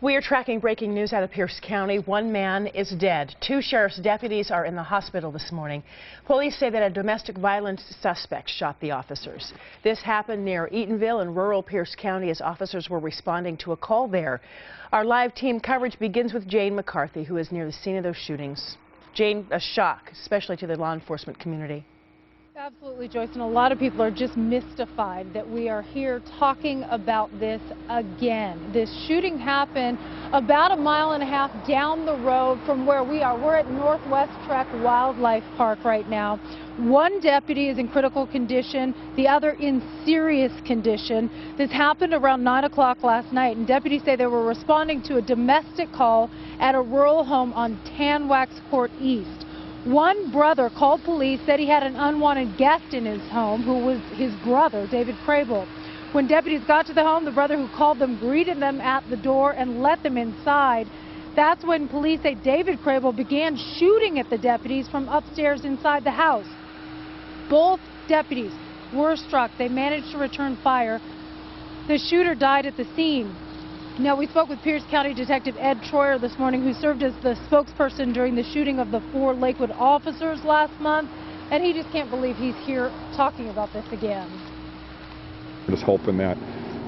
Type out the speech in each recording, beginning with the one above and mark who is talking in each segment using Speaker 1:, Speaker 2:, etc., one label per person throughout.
Speaker 1: We are tracking breaking news out of Pierce County. One man is dead. Two sheriff's deputies are in the hospital this morning. Police say that a domestic violence suspect shot the officers. This happened near Eatonville in rural Pierce County as officers were responding to a call there. Our live team coverage begins with Jane McCarthy, who is near the scene of those shootings. Jane, a shock, especially to the law enforcement community.
Speaker 2: Absolutely, Joyce, and a lot of people are just mystified that we are here talking about this again. This shooting happened about 1.5 miles down the road from where we are. We're at Northwest Trek Wildlife Park right now. One deputy is in critical condition, the other in serious condition. This happened around 9 o'clock last night, and deputies say they were responding to a domestic call at a rural home on Tanwax Court East. One brother called police, said he had an unwanted guest in his home who was his brother, David Crable. When deputies got to the home, the brother who called them greeted them at the door and let them inside. That's when police say David Crable began shooting at the deputies from upstairs inside the house. Both deputies were struck. They managed to return fire. The shooter died at the scene. Now, we spoke with Pierce County Detective Ed Troyer this morning, who served as the spokesperson during the shooting of the 4 Lakewood officers last month, and he just can't believe he's here talking about this again.
Speaker 3: I'm just hoping that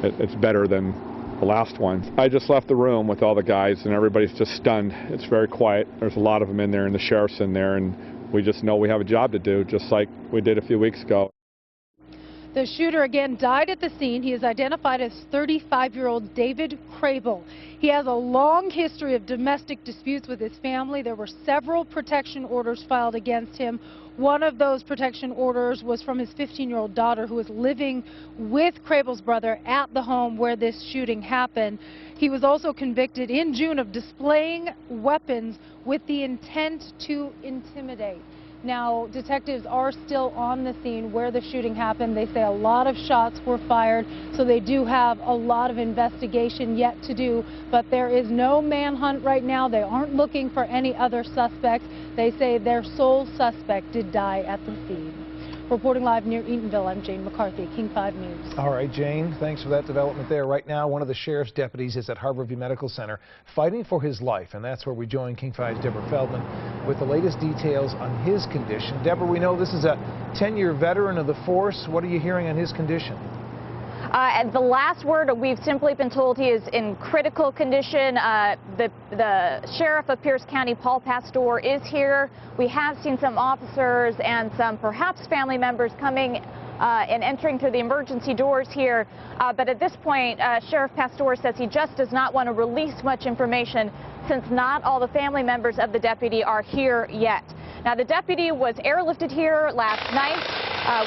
Speaker 3: it's better than the last ones. I just left the room with all the guys, and everybody's just stunned. It's very quiet. There's a lot of them in there, and the sheriff's in there, and we just know we have a job to do, just like we did a few weeks ago.
Speaker 2: The shooter again died at the scene. He is identified as 35-year-old David Crable. He has a long history of domestic disputes with his family. There were several protection orders filed against him. One of those protection orders was from his 15-year-old daughter, who was living with Crable's brother at the home where this shooting happened. He was also convicted in June of displaying weapons with the intent to intimidate. Now, detectives are still on the scene where the shooting happened. They say a lot of shots were fired, so they do have a lot of investigation yet to do. But there is no manhunt right now. They aren't looking for any other suspects. They say their sole suspect did die at the scene. Reporting live near Eatonville, I'm Jane McCarthy, King 5 News.
Speaker 4: All right, Jane, thanks for that development there. Right now, one of the sheriff's deputies is at Harborview Medical Center fighting for his life, and that's where we join King 5's Deborah Feldman with the latest details on his condition. Deborah, we know this is a 10-year veteran of the force. What are you hearing on his condition?
Speaker 5: The last word, we've simply been told he is in critical condition. The sheriff of Pierce County, Paul Pastor, is here. We have seen some officers and some perhaps family members coming and entering through the emergency doors here. But at this point, Sheriff Pastor says he just does not want to release much information since not all the family members of the deputy are here yet. Now, the deputy was airlifted here last night.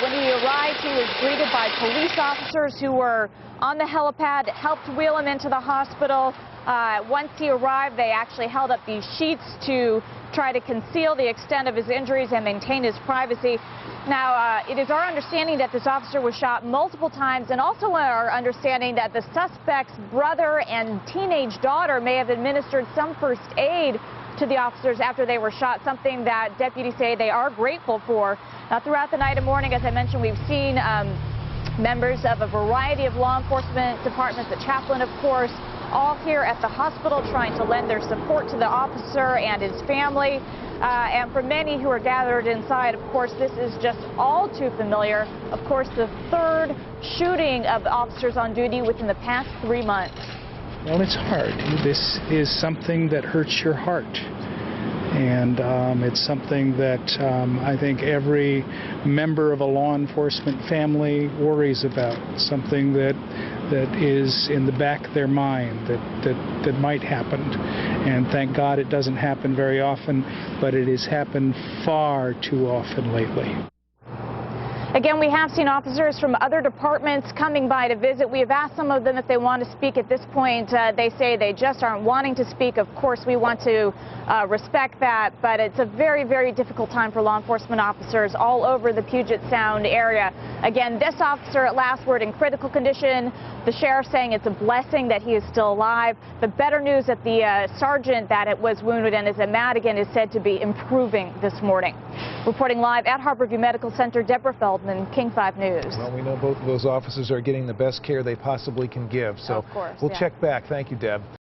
Speaker 5: When he arrived, he was greeted by police officers who were on the helipad, helped wheel him into the hospital. Once he arrived, they actually held up these sheets to try to conceal the extent of his injuries and maintain his privacy. Now, it is our understanding that this officer was shot multiple times, and also our understanding that the suspect's brother and teenage daughter may have administered some first aid to the officers after they were shot, something that deputies say they are grateful for. Now, throughout the night and morning, as I mentioned, we've seen members of a variety of law enforcement departments, the chaplain, of course, all here at the hospital trying to lend their support to the officer and his family. And for many who are gathered inside, of course, this is just all too familiar. Of course, the 3rd shooting of officers on duty within the past 3 months.
Speaker 6: Well, it's hard. This is something that hurts your heart. And it's something that I think every member of a law enforcement family worries about, something that is in the back of their mind that might happen. And thank God it doesn't happen very often, but it has happened far too often lately.
Speaker 5: Again, we have seen officers from other departments coming by to visit. We have asked some of them if they want to speak. At this point, they say they just aren't wanting to speak. Of course, we want to respect that, but it's a very, very difficult time for law enforcement officers all over the Puget Sound area. Again, this officer at last word in critical condition. The sheriff saying it's a blessing that he is still alive. The better news that the sergeant that it was wounded and is at Madigan is said to be improving this morning. Reporting live at Harborview Medical Center, Deborah Feldman, King 5 News.
Speaker 4: Well, we know both of those officers are getting the best care they possibly can give, so
Speaker 5: of course,
Speaker 4: we'll check back. Thank you, Deb.